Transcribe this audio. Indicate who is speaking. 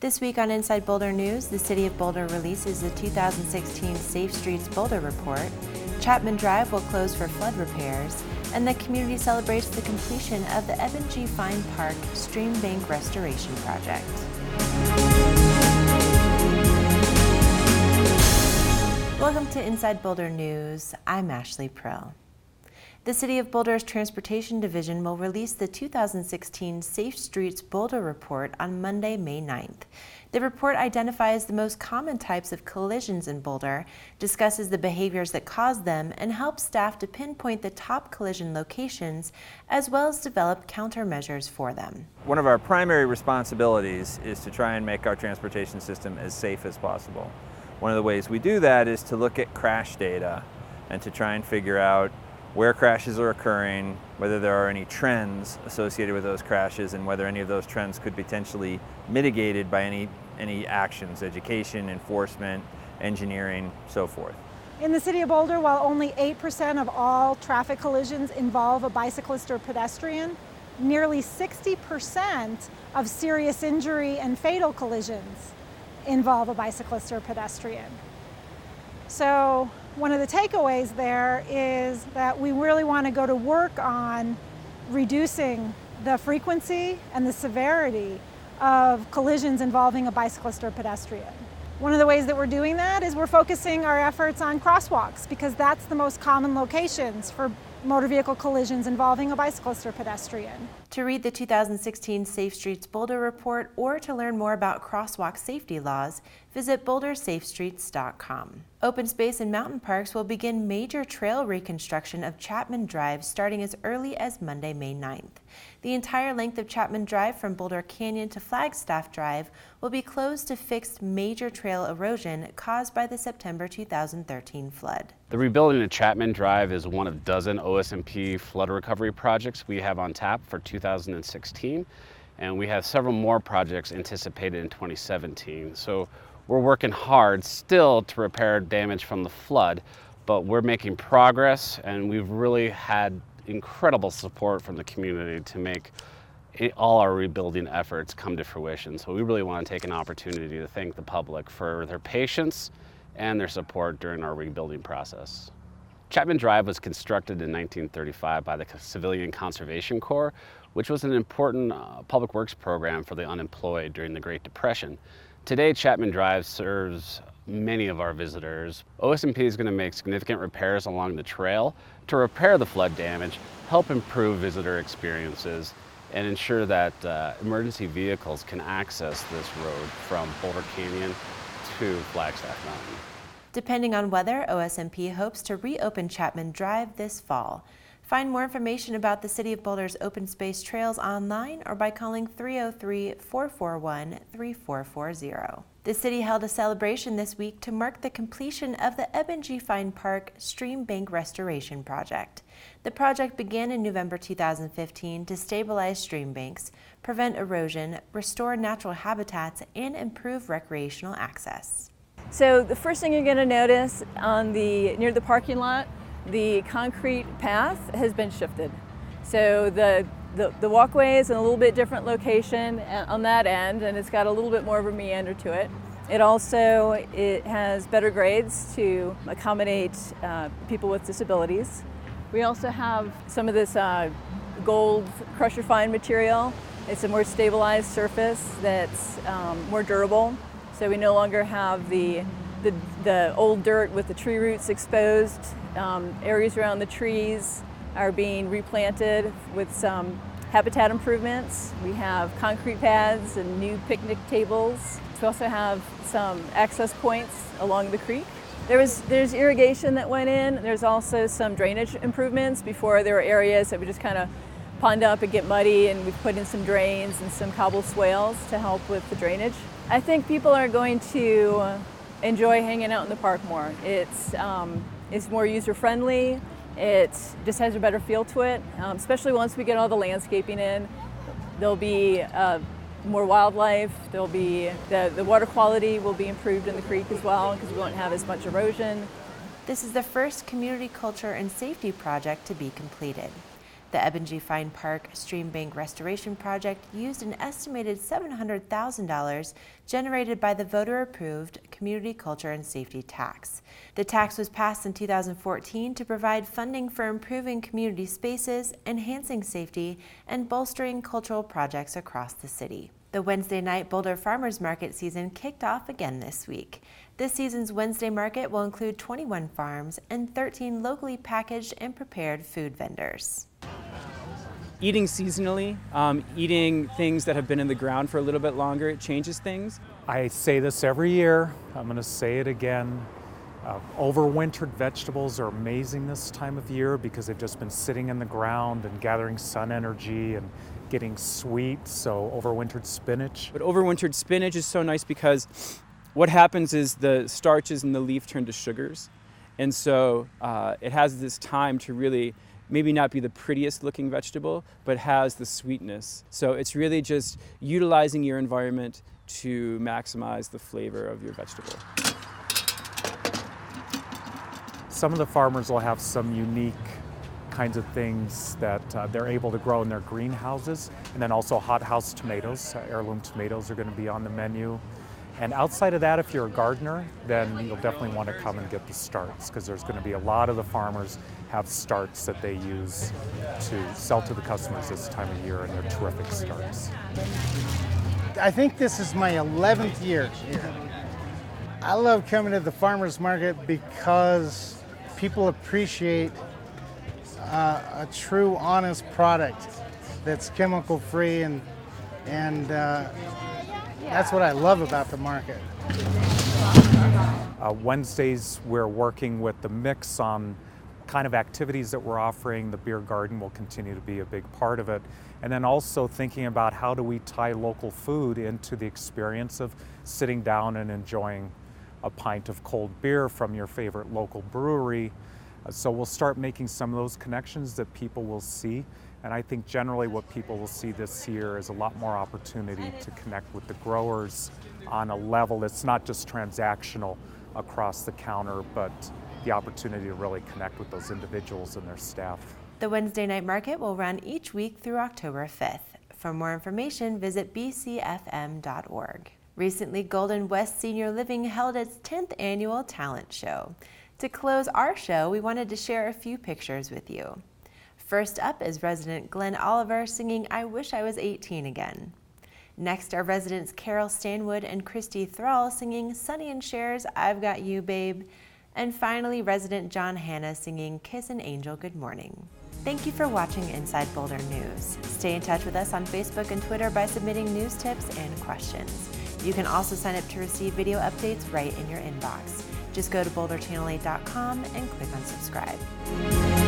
Speaker 1: This week on Inside Boulder News, the City of Boulder releases the 2016 Safe Streets Boulder Report, Chapman Drive will close for flood repairs, and the community celebrates the completion of the Eben G Park Stream Bank Restoration Project. Welcome to Inside Boulder News. I'm Ashley PRILL. The City of Boulder's Transportation Division will release the 2016 Safe Streets Boulder Report on Monday, May 9th. The report identifies the most common types of collisions in Boulder, discusses the behaviors that cause them, and helps staff to pinpoint the top collision locations, as well as develop countermeasures for them.
Speaker 2: One of our primary responsibilities is to try and make our transportation system as safe as possible. One of the ways we do that is to look at crash data and to try and figure out where crashes are occurring, whether there are any trends associated with those crashes, and whether any of those trends could be potentially mitigated by any actions, education, enforcement, engineering, so forth.
Speaker 3: In the City of Boulder, while only 8% of all traffic collisions involve a bicyclist or pedestrian, nearly 60% of serious injury and fatal collisions involve a bicyclist or pedestrian. So one of the takeaways there is that we really want to go to work on reducing the frequency and the severity of collisions involving a bicyclist or pedestrian. One of the ways that we're doing that is we're focusing our efforts on crosswalks, because that's the most common locations for motor vehicle collisions involving a bicyclist or pedestrian.
Speaker 1: To read the 2016 Safe Streets Boulder Report or to learn more about crosswalk safety laws, visit bouldersafestreets.com. Open space and mountain parks will begin major trail reconstruction of Chapman Drive starting as early as Monday, May 9th. The entire length of Chapman Drive from Boulder Canyon to Flagstaff Drive will be closed to fix major trail erosion caused by the September 2013 flood.
Speaker 4: The rebuilding of Chapman Drive is one of a dozen OSMP flood recovery projects we have on tap for 2016, and we have several more projects anticipated in 2017. So we're working hard still to repair damage from the flood, but we're making progress, and we've really had incredible support from the community to make all our rebuilding efforts come to fruition. So we really want to take an opportunity to thank the public for their patience and their support during our rebuilding process. Chapman Drive was constructed in 1935 by the Civilian Conservation Corps, which was an important public works program for the unemployed during the Great Depression. Today, Chapman Drive serves many of our visitors. OSMP is going to make significant repairs along the trail to repair the flood damage, help improve visitor experiences, and ensure that emergency vehicles can access this road from Boulder Canyon to Flagstaff Mountain.
Speaker 1: Depending on weather, OSMP hopes to reopen Chapman Drive this fall. Find more information about the City of Boulder's open space trails online or by calling 303-441-3440. The city held a celebration this week to mark the completion of the Eben G Park Stream Bank Restoration Project. The project began in November 2015 to stabilize stream banks, prevent erosion, restore natural habitats, and improve recreational access.
Speaker 5: So the first thing you're going to notice near the parking lot, the concrete path has been shifted. So the walkway is in a little bit different location on that end, and it's got a little bit more of a meander to it. It has better grades to accommodate people with disabilities. We also have some of this gold crusher fine material. It's a more stabilized surface that's more durable. So we no longer have the old dirt with the tree roots exposed. Areas around the trees are being replanted with some habitat improvements. We have concrete pads and new picnic tables. We also have some access points along the creek. There's irrigation that went in. There's also some drainage improvements. Before, there were areas that would just kind of pond up and get muddy, and we put in some drains and some cobble swales to help with the drainage. I think people are going to enjoy hanging out in the park more. It's more user-friendly. It just has a better feel to it, especially once we get all the landscaping in. There'll be more wildlife. There'll be the water quality will be improved in the creek as well, because we won't have as much erosion.
Speaker 1: This is the first community culture and safety project to be completed. The Eben G Fine Park Stream Bank Restoration Project used an estimated $700,000 generated by the voter-approved Community Culture and Safety Tax. The tax was passed in 2014 to provide funding for improving community spaces, enhancing safety, and bolstering cultural projects across the city. The Wednesday night Boulder Farmers Market season kicked off again this week. This season's Wednesday market will include 21 farms and 13 locally packaged and prepared food vendors.
Speaker 6: Eating seasonally, eating things that have been in the ground for a little bit longer, it changes things.
Speaker 7: I say this every year, I'm going to say it again. Overwintered vegetables are amazing this time of year because they've just been sitting in the ground and gathering sun energy and getting sweet, so overwintered spinach.
Speaker 6: But overwintered spinach is so nice because what happens is the starches in the leaf turn to sugars, and so it has this time to really maybe not be the prettiest looking vegetable, but has the sweetness. So it's really just utilizing your environment to maximize the flavor of your vegetable.
Speaker 7: Some of the farmers will have some unique kinds of things that they're able to grow in their greenhouses, and then also hothouse tomatoes. Heirloom tomatoes are going to be on the menu. And outside of that, if you're a gardener, then you'll definitely want to come and get the starts, because there's going to be a lot of the farmers have starts that they use to sell to the customers this time of year, and they're terrific starts.
Speaker 8: I think this is my 11th year here. I love coming to the farmers market because people appreciate a true, honest product that's chemical free, and that's what I love about the market.
Speaker 7: Wednesdays, we're working with the mix on kind of activities that we're offering. The beer garden will continue to be a big part of it. And then also thinking about how do we tie local food into the experience of sitting down and enjoying a pint of cold beer from your favorite local brewery. So we'll start making some of those connections that people will see. And I think generally what people will see this year is a lot more opportunity to connect with the growers on a level that's not just transactional across the counter, but the opportunity to really connect with those individuals and their staff.
Speaker 1: The Wednesday night market will run each week through October 5th. For more information, visit bcfm.org. Recently, Golden West Senior Living held its 10th annual talent show. To close our show, we wanted to share a few pictures with you. First up is resident Glenn Oliver singing I Wish I Was 18 Again. Next are residents Carol Stanwood and Christy Thrall singing Sonny and Cher's I've Got You Babe. And finally, resident John Hanna singing Kiss an Angel Good Morning. Thank you for watching Inside Boulder News. Stay in touch with us on Facebook and Twitter by submitting news tips and questions. You can also sign up to receive video updates right in your inbox. Just go to boulderchannel8.com and click on subscribe.